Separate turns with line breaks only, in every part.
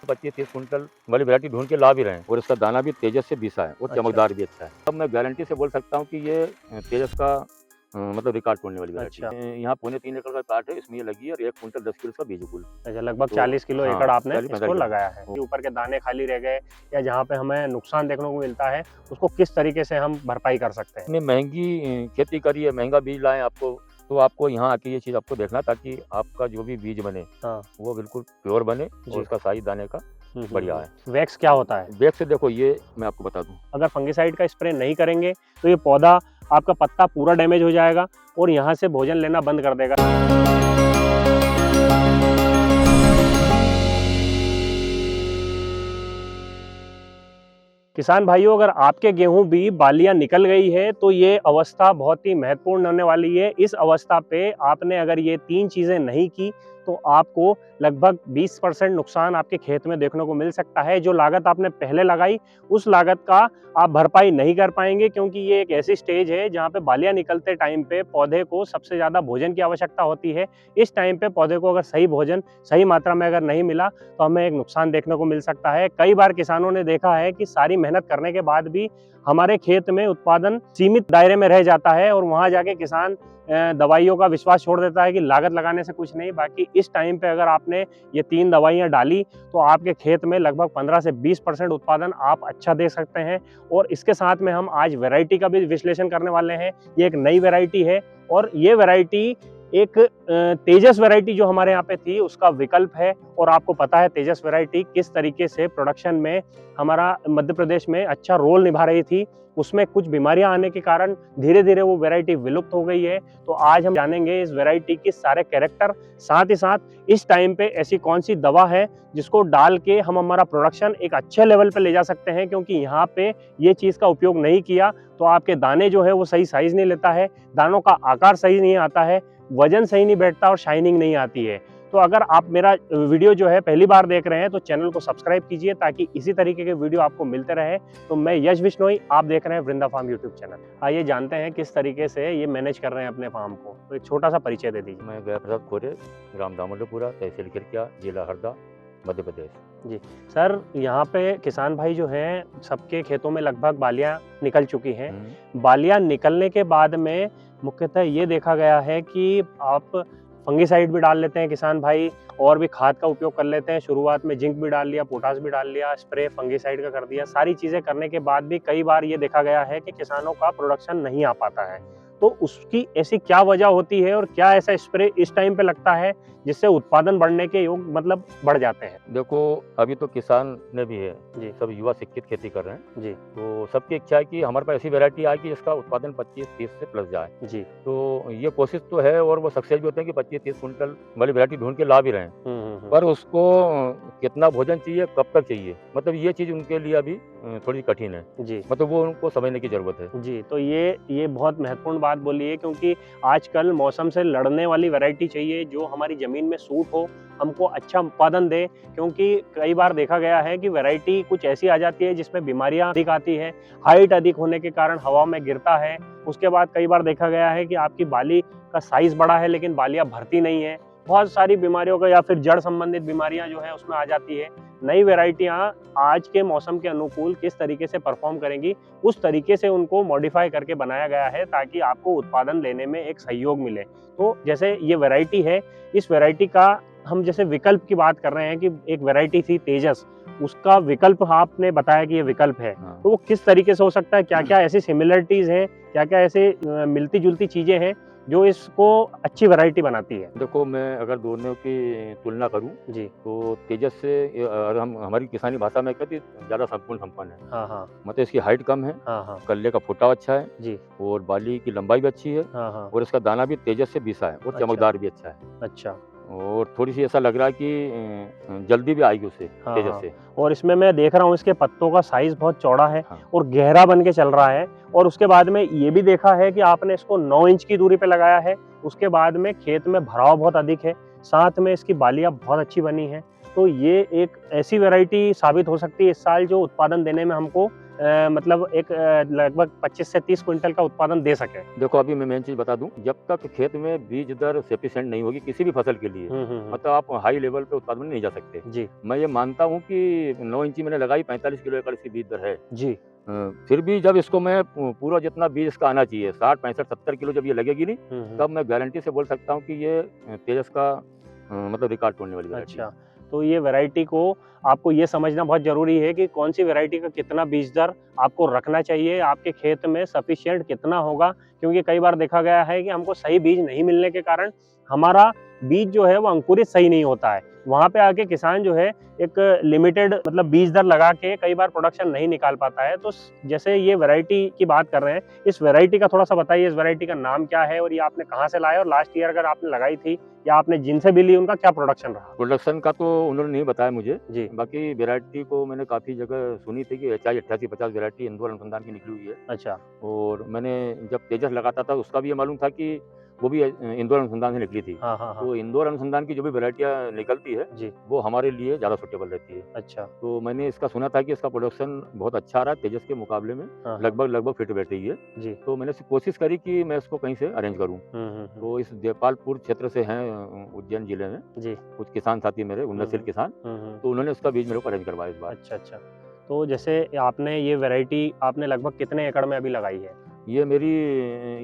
25-30 quintal वाली variety ढूंढ के ला भी रहे हैं और इसका दाना भी तेजस से बीसा है और
अच्छा।
चमकदार भी अच्छा है। अब मैं गारंटी से बोल सकता हूँ कि ये तेजस का मतलब रिकॉर्ड तोड़ने वाली वैरायटी
अच्छा।
है। यहाँ 3.25 एकड़ का प्लाट है, इसमें ये लगी है और 1 कुंटल 10 किलो का बीज कुल।
अच्छा, लगभग
तो
40 किलो
हाँ,
एकड़ आपने
40-45
इसको लगाया है। ऊपर के दाने खाली रह गए या जहाँ पे हमें नुकसान देखने को मिलता है, उसको किस तरीके से हम भरपाई कर सकते हैं?
इतनी महंगी खेती करी है, महंगा बीज लाएँ आपको, तो आपको यहाँ आके ये चीज़ आपको देखना, ताकि आपका जो भी बीज बने
हाँ।
वो बिल्कुल प्योर बने
जी।
और उसका साइज़ दाने का बढ़िया है।
वैक्स क्या होता है?
बैक से देखो, ये मैं आपको बता दूँ।
अगर फंगिसाइड का स्प्रे नहीं करेंगे तो ये पौधा, आपका पत्ता पूरा डैमेज हो जाएगा और यहाँ से भोजन लेना बंद कर देगा। किसान भाइयों, अगर आपके गेहूं भी बालियां निकल गई है तो ये अवस्था बहुत ही महत्वपूर्ण होने वाली है। इस अवस्था पे आपने अगर ये 3 चीजें नहीं की तो आपको लगभग 20% नुकसान आपके खेत में देखने को मिल सकता है। जो लागत आपने पहले लगाई, उस लागत का आप भरपाई नहीं कर पाएंगे, क्योंकि ये एक ऐसी स्टेज है जहाँ पे बालियां निकलते टाइम पे पौधे को सबसे ज़्यादा भोजन की आवश्यकता होती है। इस टाइम पे पौधे को अगर सही भोजन सही मात्रा में अगर नहीं मिला तो हमें एक नुकसान देखने को मिल सकता है। कई बार किसानों ने देखा है कि सारी मेहनत करने के बाद भी हमारे खेत में उत्पादन सीमित दायरे में रह जाता है और वहां जाके किसान दवाइयों का विश्वास छोड़ देता है कि लागत लगाने से कुछ नहीं। बाकी इस टाइम पे अगर आपने ये 3 दवाइयां डाली तो आपके खेत में लगभग 15 से 20% उत्पादन आप अच्छा दे सकते हैं। और इसके साथ में हम आज वैरायटी का भी विश्लेषण करने वाले हैं। ये एक नई वैरायटी है और ये वैरायटी एक तेजस वैरायटी जो हमारे यहाँ पे थी उसका विकल्प है। और आपको पता है तेजस वैरायटी किस तरीके से प्रोडक्शन में हमारा मध्य प्रदेश में अच्छा रोल निभा रही थी। उसमें कुछ बीमारियां आने के कारण धीरे धीरे वो वैरायटी विलुप्त हो गई है। तो आज हम जानेंगे इस वैरायटी के सारे कैरेक्टर, साथ ही साथ इस टाइम पे ऐसी कौन सी दवा है जिसको डाल के हम हमारा प्रोडक्शन एक अच्छे लेवल पे ले जा सकते हैं। क्योंकि यहाँ पे ये चीज़ का उपयोग नहीं किया तो आपके दाने जो है वो सही साइज नहीं लेता है, दानों का आकार सही नहीं आता है, वजन सही नहीं बैठता और शाइनिंग नहीं आती है। तो अगर आप मेरा वीडियो जो है पहली बार देख रहे हैं तो चैनल को सब्सक्राइब कीजिए ताकि इसी तरीके के वीडियो आपको मिलते रहे। तो मैं यश बिश्नोई, आप देख रहे हैं वृंदा फार्म यूट्यूब चैनल। आइए जानते हैं किस तरीके से ये मैनेज कर रहे हैं अपने फार्म को। तो एक छोटा सा परिचय दे दीजिए।
मैं गया प्रसाद खोरे, ग्राम दामोदरपुरा, तहसील खिरकिया, जिला हरदा, मध्य प्रदेश।
जी सर, यहाँ पे किसान भाई जो हैं सबके खेतों में लगभग बालियाँ निकल चुकी हैं। बालियाँ निकलने के बाद में मुख्यतः ये देखा गया है कि आप फंगिसाइड भी डाल लेते हैं किसान भाई, और भी खाद का उपयोग कर लेते हैं। शुरुआत में जिंक भी डाल लिया, पोटास भी डाल लिया, स्प्रे फंगिसाइड का कर दिया। सारी चीज़ें करने के बाद भी कई बार ये देखा गया है कि किसानों का प्रोडक्शन नहीं आ पाता है। तो उसकी ऐसी क्या वजह होती है और क्या ऐसा स्प्रे इस टाइम पे लगता है जिससे उत्पादन बढ़ने के योग मतलब बढ़ जाते हैं?
देखो, अभी तो किसान ने भी है
जी।
सब युवा शिक्षित खेती कर रहे हैं।
जी।
तो सबकी इच्छा है कि हमारे पास ऐसी वैरायटी आए कि जिसका उत्पादन 25-30 से प्लस जाए।
जी।
तो ये कोशिश तो है और वो सक्सेस भी होते हैं कि 25-30 कुंटल वाली वैरायटी ढूंढ के ला भी रहे हैं। पर उसको कितना भोजन चाहिए, कब तक चाहिए, मतलब ये चीज़ उनके लिए अभी थोड़ी कठिन है।
जी।
मतलब वो उनको समझने की ज़रूरत है।
जी, तो ये बहुत महत्वपूर्ण बात बोली है, क्योंकि आजकल मौसम से लड़ने वाली वैरायटी चाहिए जो हमारी ज़मीन में सूट हो, हमको अच्छा उत्पादन दे। क्योंकि कई बार देखा गया है कि वैरायटी कुछ ऐसी आ जाती है जिसमें बीमारियां अधिक आती है, हाइट अधिक होने के कारण हवा में गिरता है। उसके बाद कई बार देखा गया है कि आपकी बाली का साइज़ बड़ा है लेकिन बालियाँ भरती नहीं है। बहुत सारी बीमारियों का या फिर जड़ संबंधित बीमारियां जो है उसमें आ जाती है। नई वैरायटियां आज के मौसम के अनुकूल किस तरीके से परफॉर्म करेंगी, उस तरीके से उनको मॉडिफाई करके बनाया गया है ताकि आपको उत्पादन लेने में एक सहयोग मिले। तो जैसे ये वैरायटी है, इस वैरायटी का हम जैसे विकल्प की बात कर रहे हैं कि एक वैरायटी थी तेजस, उसका विकल्प आपने बताया कि ये विकल्प है। तो वो किस तरीके से हो सकता है, क्या क्या ऐसी सिमिलरिटीज हैं, क्या क्या ऐसे मिलती जुलती चीजें हैं जो इसको अच्छी वैरायटी बनाती है?
देखो, मैं अगर दोनों की तुलना करूं जी, तो तेजस से अगर हम हमारी किसानी भाषा में कहते ज़्यादा संपूर्ण संपन्न है।
हाँ हाँ।
मतलब इसकी हाइट कम है,
हाँ हाँ।
कल्ले का फुटाव अच्छा है
जी।
और बाली की लंबाई भी अच्छी है।
हाँ हाँ।
और इसका दाना भी तेजस से बीसा है और चमकदार भी अच्छा है।
अच्छा।
और थोड़ी सी ऐसा लग रहा है कि जल्दी भी आएगी उससे,
हाँ
तेजस
हाँ।
से।
और इसमें मैं देख रहा हूँ इसके पत्तों का साइज बहुत चौड़ा है।
हाँ।
और गहरा बन के चल रहा है। और उसके बाद में ये भी देखा है कि आपने इसको 9 इंच की दूरी पे लगाया है। उसके बाद में खेत में भराव बहुत अधिक है, साथ में इसकी बालियाँ बहुत अच्छी बनी है। तो ये एक ऐसी वैरायटी साबित हो सकती है इस साल जो उत्पादन देने में हमको मतलब एक लगभग 25 से 30 क्विंटल का उत्पादन दे सके?
देखो अभी मैं मेन चीज बता दूं, जब तक खेत में बीज दर सफिशिएंट नहीं होगी किसी भी फसल के लिए, मतलब आप हाई लेवल पे उत्पादन नहीं जा सकते
जी।
मैं ये मानता हूं कि 9 इंची मैंने लगाई, 45 किलो एकड़ इसकी बीज दर है
जी।
फिर भी जब इसको मैं पूरा जितना बीज इसका आना चाहिए 60 65 70 किलो जब ये लगेगी नहीं, तब मैं गारंटी से बोल सकता हूँ कि ये तेजस का मतलब रिकॉर्ड तोड़ने वाली वैरायटी है।
अच्छा, तो ये वैरायटी को आपको ये समझना बहुत ज़रूरी है कि कौन सी वैरायटी का कितना बीज दर आपको रखना चाहिए, आपके खेत में सफिशिएंट कितना होगा, क्योंकि कई बार देखा गया है कि हमको सही बीज नहीं मिलने के कारण हमारा बीज जो है वो अंकुरित सही नहीं होता है। वहाँ पे आके किसान जो है एक लिमिटेड मतलब बीज दर लगा के कई बार प्रोडक्शन नहीं निकाल पाता है। तो जैसे ये वैरायटी की बात कर रहे हैं, इस वैरायटी का थोड़ा सा बताइए, इस वैरायटी का नाम क्या है और ये आपने कहाँ से लाया और लास्ट ईयर अगर आपने लगाई थी या आपने जिनसे भी ली उनका क्या प्रोडक्शन रहा?
प्रोडक्शन का तो उन्होंने नहीं बताया मुझे
जी।
बाकी वैरायटी को मैंने काफ़ी जगह सुनी थी कि HI 8850 वैरायटी इंदौर अनुसंधान की निकली हुई है।
अच्छा।
और मैंने जब तेजस लगाता था उसका भी ये मालूम था कि वो भी इंदौर अनुसंधान से निकली थी।
हाँ, हाँ, हाँ।
तो इंदौर अनुसंधान की जो भी वैरायटियाँ निकलती है
जी।
वो हमारे लिए ज़्यादा सूटेबल रहती है।
अच्छा।
तो मैंने इसका सुना था कि इसका प्रोडक्शन बहुत अच्छा रहा तेजस के मुकाबले में,
हाँ, हाँ।
लगभग फिट बैठ रही है।
जी।
तो मैंने कोशिश करी कि मैं इसको कहीं से अरेंज करूँ। तो इस देपालपुर क्षेत्र से हैं उज्जैन जिले में
जी।
कुछ किसान साथी मेरे उन्नतशील किसान, तो उन्होंने उसका बीज मेरे को अरेंज करवाया इस बार।
अच्छा, अच्छा। तो जैसे आपने ये वैरायटी आपने लगभग कितने एकड़ में अभी लगाई है?
ये मेरी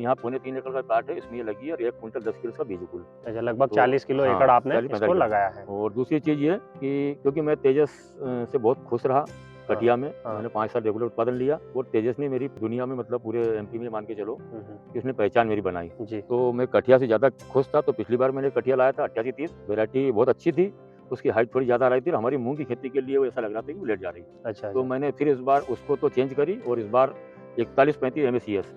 यहाँ 3.25 एकड़ का प्लाट है, इसमें ये लगी है और 1 क्विंटल 10 किलो का बीज कुल।
अच्छा, लगभग
तो
40 किलो
हाँ,
एकड़ आपने
40-45
इसको
किलो।
लगाया है।
और दूसरी चीज़ ये कि क्योंकि मैं तेजस से बहुत खुश रहा कटिया में, मैंने 5 साल रेगुलर उत्पादन लिया और तेजस ने मेरी दुनिया में मतलब पूरे MP में मान के चलो कि उसने पहचान मेरी बनाई।
जी।
तो मैं कटिया से ज़्यादा खुश था। तो पिछली बार मैंने कटिया लाया था 8830, वैरायटी बहुत अच्छी थी, उसकी हाइट थोड़ी ज़्यादा आ रही थी और हमारी मूँग की खेती के लिए वो ऐसा लग रहा था कि वो लेट जा रही।
अच्छा,
तो मैंने फिर इस बार उसको तो चेंज करी और इस बार 4135 MACS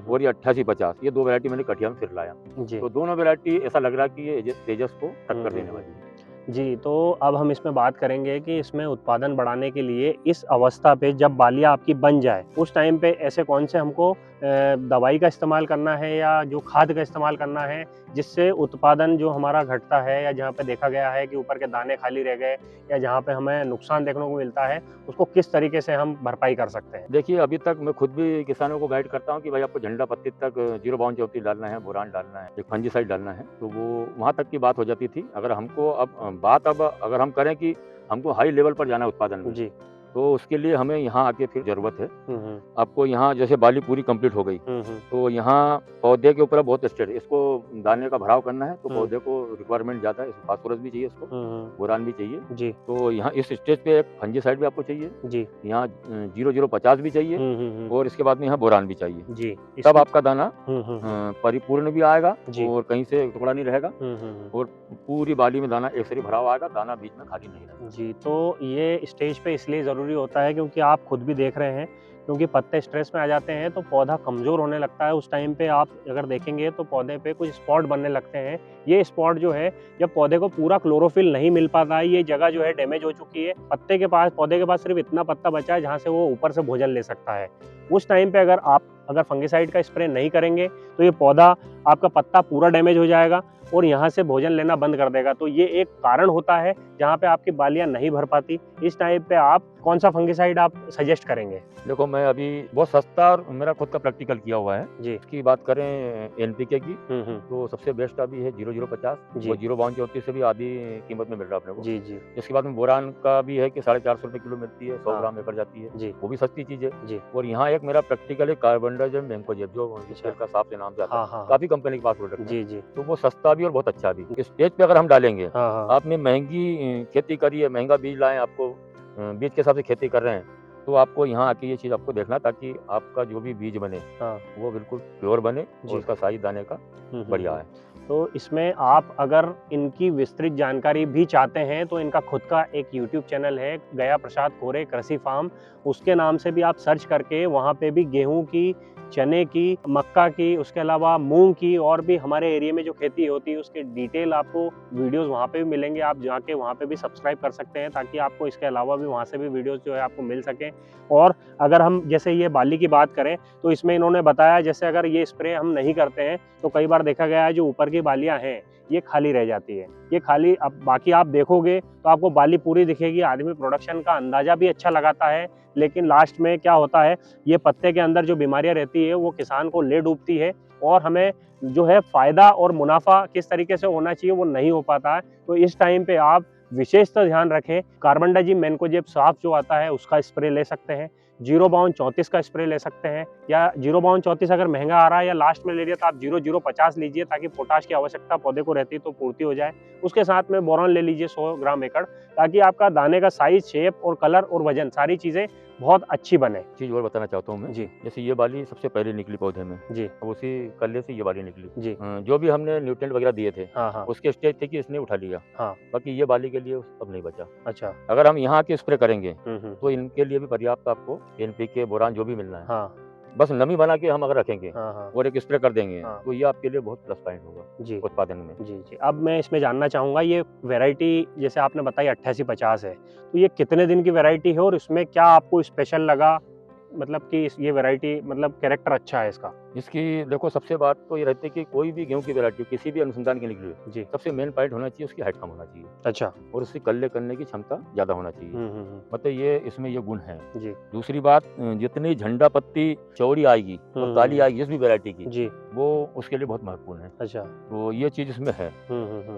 और ये 8850, ये 2 वैरायटी मैंने कटिया में फिर लाया।
जी।
तो दोनों वैरायटी ऐसा लग रहा कि ये तेजस को टक्कर देने वाली है।
जी, तो अब हम इसमें बात करेंगे कि इसमें उत्पादन बढ़ाने के लिए इस अवस्था पे जब बालियाँ आपकी बन जाए, उस टाइम पे ऐसे कौन से हमको दवाई का इस्तेमाल करना है या जो खाद का इस्तेमाल करना है, जिससे उत्पादन जो हमारा घटता है या जहाँ पे देखा गया है कि ऊपर के दाने खाली रह गए या जहाँ पे हमें नुकसान देखने को मिलता है, उसको किस तरीके से हम भरपाई कर सकते हैं?
देखिए, अभी तक मैं खुद भी किसानों को गाइड करता हूँ कि भाई आपको झंडा पत्ती तक 0 बाउंड चौथी डालना है, बोरान डालना है, एक फंजीसाइड डालना है, तो वो वहाँ तक की बात हो जाती थी। अगर हमको अगर हम करें कि हमको हाई लेवल पर जाना है उत्पादन में,
जी।
तो उसके लिए हमें यहाँ आके फिर ज़रूरत है। आपको यहाँ जैसे बाली पूरी कंप्लीट हो गई, तो यहाँ पौधे के ऊपर बहुत स्टेट इसको दाने का भराव करना है, तो पौधे को रिक्वायरमेंट ज़्यादा है, फास्फोरस भी चाहिए इसको, बोरान भी चाहिए।
जी।
तो यहाँ इस स्टेज पे एक फंजीसाइड भी आपको चाहिए,
जी।
यहाँ 0050 भी चाहिए और इसके बाद में यहाँ बोरान भी चाहिए।
जी।
तब आपका दाना परिपूर्ण भी आएगा और कहीं से टुकड़ा नहीं रहेगा और पूरी बाली में दाना एक सरी भराव आएगा, दाना बीच में खाली नहीं रहेगा।
जी, तो ये स्टेज पे इसलिए ज़रूरी होता है क्योंकि आप खुद भी देख रहे हैं, क्योंकि पत्ते स्ट्रेस में आ जाते हैं तो पौधा कमज़ोर होने लगता है। उस टाइम पे आप अगर देखेंगे तो पौधे पे कुछ स्पॉट बनने लगते हैं। ये स्पॉट जो है, जब पौधे को पूरा क्लोरोफिल नहीं मिल पाता है, ये जगह जो है डैमेज हो चुकी है, पौधे के पास सिर्फ इतना पत्ता बचा है जहाँ से वो ऊपर से भोजन ले सकता है। उस टाइम पे अगर फंगिसाइड का स्प्रे नहीं करेंगे तो ये पौधा आपका पत्ता पूरा डैमेज हो जाएगा और यहाँ से भोजन लेना बंद कर देगा। तो ये एक कारण होता है जहाँ पे आपकी बालियाँ नहीं भर पाती। इस टाइम पे आप कौन सा फंगिसाइड आप सजेस्ट करेंगे?
देखो, मैं अभी बहुत सस्ता और मेरा खुद का प्रैक्टिकल किया हुआ है
जी।
इसकी बात करें NPK की, तो सबसे बेस्ट अभी है 0050, वो 0 बाउंड चौथी से भी आधी कीमत में मिल रहा है अपने को।
जी, जी।
इसके बाद में बोरान का भी है कि 450 रुपये किलो मिलती है, 100 ग्राम एकड़ जाती है
जी।
वो भी सस्ती चीज़ है।
जी।
और यहाँ एक मेरा प्रैक्टिकल है कार्बनडाइजिम मैंकोजेब, जो का साफ से नाम से आता है, काफी कंपनी के पास प्रोडक्ट है।
जी, जी।
तो वो सस्ता भी और बहुत अच्छा भी। इस स्टेज पे अगर हम डालेंगे, आपने महंगी खेती करी है, महंगा बीज लाए, आपको बीज के हिसाब से खेती कर रहे हैं, तो आपको यहाँ आके ये चीज़ आपको देखना, ताकि आपका जो भी बीज बने वो बिल्कुल प्योर बने और उसका साइज दाने का बढ़िया है।
तो इसमें आप अगर इनकी विस्तृत जानकारी भी चाहते हैं तो इनका खुद का एक YouTube चैनल है, गया प्रसाद कोरे कृषि फार्म, उसके नाम से भी आप सर्च करके वहाँ पे भी गेहूं की, चने की, मक्का की, उसके अलावा मूंग की और भी हमारे एरिया में जो खेती होती है उसके डिटेल आपको वीडियोस वहाँ पे भी मिलेंगे। आप जाके वहाँ पे भी सब्सक्राइब कर सकते हैं ताकि आपको इसके अलावा भी वहाँ से भी वीडियोस जो है आपको मिल सकें। और अगर हम जैसे ये बाली की बात करें तो इसमें इन्होंने बताया, जैसे अगर ये स्प्रे हम नहीं करते हैं तो कई बार देखा गया है जो ऊपर की बालियाँ हैं ये खाली रह जाती है। ये खाली, अब बाकी आप देखोगे तो आपको बाली पूरी दिखेगी, आदमी प्रोडक्शन का अंदाजा भी अच्छा लगाता है, लेकिन लास्ट में क्या होता है, ये पत्ते के अंदर जो बीमारियां रहती है वो किसान को ले डूबती है और हमें जो है फायदा और मुनाफा किस तरीके से होना चाहिए वो नहीं हो पाता है। तो इस टाइम पे आप विशेषतः ध्यान रखें, कार्बनडाजिम मैनकोजेब साफ जो आता है उसका स्प्रे ले सकते हैं, 05234 का स्प्रे ले सकते हैं, या 05234 अगर महंगा आ रहा है या लास्ट में ले लिया तो आप 00050 लीजिए, ताकि पोटाश की आवश्यकता पौधे को रहती है तो पूर्ति हो जाए। उसके साथ में बोरॉन ले लीजिए 100 ग्राम एकड़, ताकि आपका दाने का साइज, शेप और कलर और वजन सारी चीजें बहुत अच्छी बने।
चीज और बताना चाहता हूँ मैं
जी
जैसे ये बाली सबसे पहले निकली पौधे में
जी
अब उसी कल्ले से ये बाली निकली
जी
जो भी हमने न्यूट्रिएंट वगैरह दिए थे
हाँ हाँ
उसके स्टेज थे कि इसने उठा लिया
हाँ।
बाकी ये बाली के लिए अब नहीं बचा।
अच्छा।
अगर हम यहाँ के स्प्रे करेंगे
हम्म।
तो इनके लिए भी पर्याप्त आपको एनपीके बोरान जो भी मिलना है
हाँ
बस नमी बना के हम अगर रखेंगे
हाँ हाँ
और एक स्प्रे कर देंगे
हाँ।
तो ये आपके लिए बहुत प्लस पॉइंट होगा
जी
उत्पादन में।
जी जी। अब मैं इसमें जानना चाहूँगा, ये वैरायटी जैसे आपने बताई 8850 है, तो ये कितने दिन की वैरायटी है और इसमें क्या आपको स्पेशल लगा, मतलब कि ये वैरायटी मतलब कैरेक्टर अच्छा है इसका?
इसकी देखो सबसे बात तो ये रहती है कि कोई भी गेहूं की वैरायटी किसी भी अनुसंधान के निकली
जी।
सबसे मेन पॉइंट होना चाहिए उसकी हाइट कम होना चाहिए।
अच्छा।
और उसकी कल्ले करने की क्षमता ज्यादा होना चाहिए। मतलब ये इसमें ये गुण है।
जी।
दूसरी बात जितनी झंडा पत्ती चौड़ी आएगी और काली आएगी जिस भी वैरायटी की
जी
वो उसके लिए बहुत महत्वपूर्ण है।
अच्छा।
तो ये चीज इसमें है।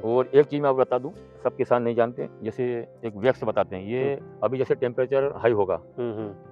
और एक चीज मैं आपको बता दूं, सब किसान नहीं जानते, जैसे एक वैक्स बताते हैं, ये अभी जैसे टेम्परेचर हाई होगा,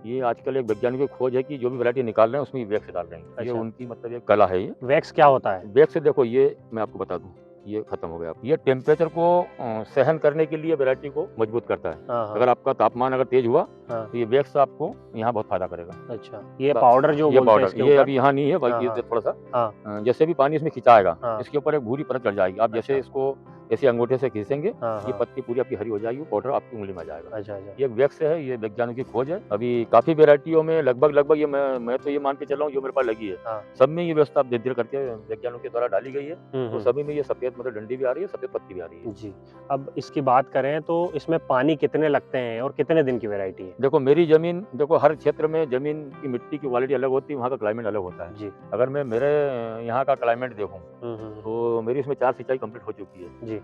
ये आजकल एक वैज्ञानिक की खोज है कि जो भी वैरायटी निकाल रहे हैं उसमें वैक्स डाल रहे हैं।
अच्छा।
ये उनकी मतलब ये कला है। ये
वैक्स क्या होता है?
वैक्स देखो ये मैं आपको बता दूं, ये खत्म हो गया। ये टेम्परेचर को सहन करने के लिए वैरायटी को मजबूत करता है।
हाँ।
अगर आपका तापमान अगर तेज हुआ
हाँ।
तो ये वैक्स आपको यहाँ बहुत फायदा करेगा।
अच्छा। ये पाउडर जो
ये
बोलते हैं
पाउडर
इसके
ये
ऊपर?
अभी यहाँ नहीं है, बाकी
हाँ,
ये थोड़ा सा
हाँ।
जैसे भी पानी इसमें खिंचाएगा
हाँ।
इसके ऊपर एक भूरी परत चढ़ जाएगी। आप जैसे
अच्छा।
इसको ऐसे अंगूठे से खींचेंगे
हाँ,
ये
हाँ।
पत्ती पूरी आपकी हरी हो जाएगी, पाउडर आपकी उंगली में आ जाएगा।
अच्छा अच्छा।
ये वैक्स है, ये वैज्ञानिक की खोज है। अभी काफी वेराइटियों में लगभग ये मैं तो ये मान के चल रहा हूँ जो मेरे पास लगी है
हाँ।
सब में ये व्यवस्था धीरे धीरे करके वैज्ञानिकों के द्वारा डाली गई है। तो सभी में ये सफेद मतलब डंडी भी आ रही है, सफेद पत्ती भी आ रही है।
जी। अब इसकी बात करें तो इसमें पानी कितने लगते हैं और कितने दिन की वैरायटी है?
देखो मेरी जमीन, देखो हर क्षेत्र में जमीन की मिट्टी की क्वालिटी अलग होती है, वहाँ का क्लाइमेट अलग होता है।
जी।
अगर मैं मेरे यहाँ का क्लाइमेट देखूँ तो मेरी इसमें 4 सिंचाई कंप्लीट हो चुकी है।
जी।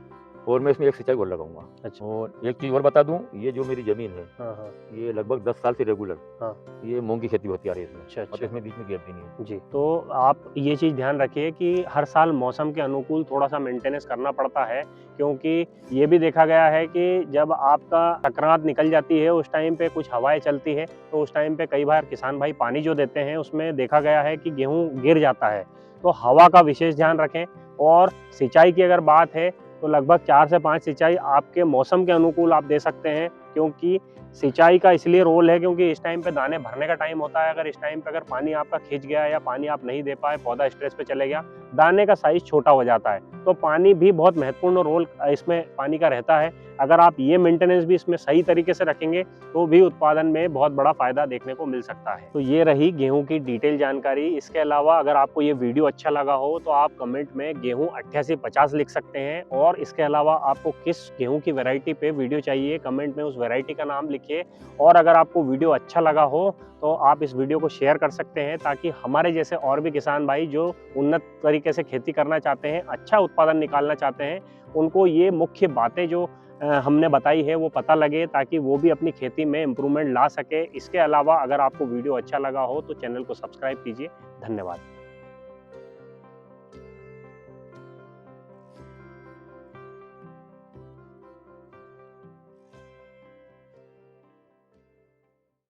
और मैं इसमें 1 सिंचाई और लगाऊंगा।
अच्छा।
और एक चीज और बता दूं, ये जो मेरी जमीन है
हाँ हाँ।
ये लगभग 10 साल से रेगुलर
हाँ।
ये मूंग की खेती होती आ रही है इसमें।
अच्छा
मतलब
अच्छा।
इसमें बीच में गैप भी नहीं है।
जी। तो आप ये चीज़ ध्यान रखिए कि हर साल मौसम के अनुकूल थोड़ा सा मेंटेनेंस करना पड़ता है, क्योंकि ये भी देखा गया है कि जब आपका संक्रांत निकल जाती है उस टाइम पे कुछ हवाएं चलती है तो उस टाइम पे कई बार किसान भाई पानी जो देते हैं उसमें देखा गया है कि गेहूं गिर जाता है। तो हवा का विशेष ध्यान रखें। और सिंचाई की अगर बात है तो लगभग 4 से 5 सिंचाई आपके मौसम के अनुकूल आप दे सकते हैं, क्योंकि सिंचाई का इसलिए रोल है क्योंकि इस टाइम पे दाने भरने का टाइम होता है। अगर इस टाइम पे अगर पानी आपका खिंच गया या पानी आप नहीं दे पाए, पौधा स्ट्रेस पे चले गया, दाने का साइज छोटा हो जाता है। तो पानी भी बहुत महत्वपूर्ण रोल इसमें पानी का रहता है। अगर आप ये मेंटेनेंस भी इसमें सही तरीके से रखेंगे तो भी उत्पादन में बहुत बड़ा फायदा देखने को मिल सकता है। तो ये रही गेहूं की डिटेल जानकारी। इसके अलावा अगर आपको ये वीडियो अच्छा लगा हो तो आप कमेंट में गेहूं 8850 लिख सकते हैं। और इसके अलावा आपको किस गेहूं की वैरायटी पे वीडियो चाहिए कमेंट में उस वैरायटी का नाम लिखिए। और अगर आपको वीडियो अच्छा लगा हो तो आप इस वीडियो को शेयर कर सकते हैं, ताकि हमारे जैसे और भी किसान भाई जो उन्नत तरीके से खेती करना चाहते हैं, अच्छा उत्पादन निकालना चाहते हैं, उनको ये मुख्य बातें जो हमने बताई है वो पता लगे, ताकि वो भी अपनी खेती में इम्प्रूवमेंट ला सके। इसके अलावा अगर आपको वीडियो अच्छा लगा हो तो चैनल को सब्सक्राइब कीजिए। धन्यवाद।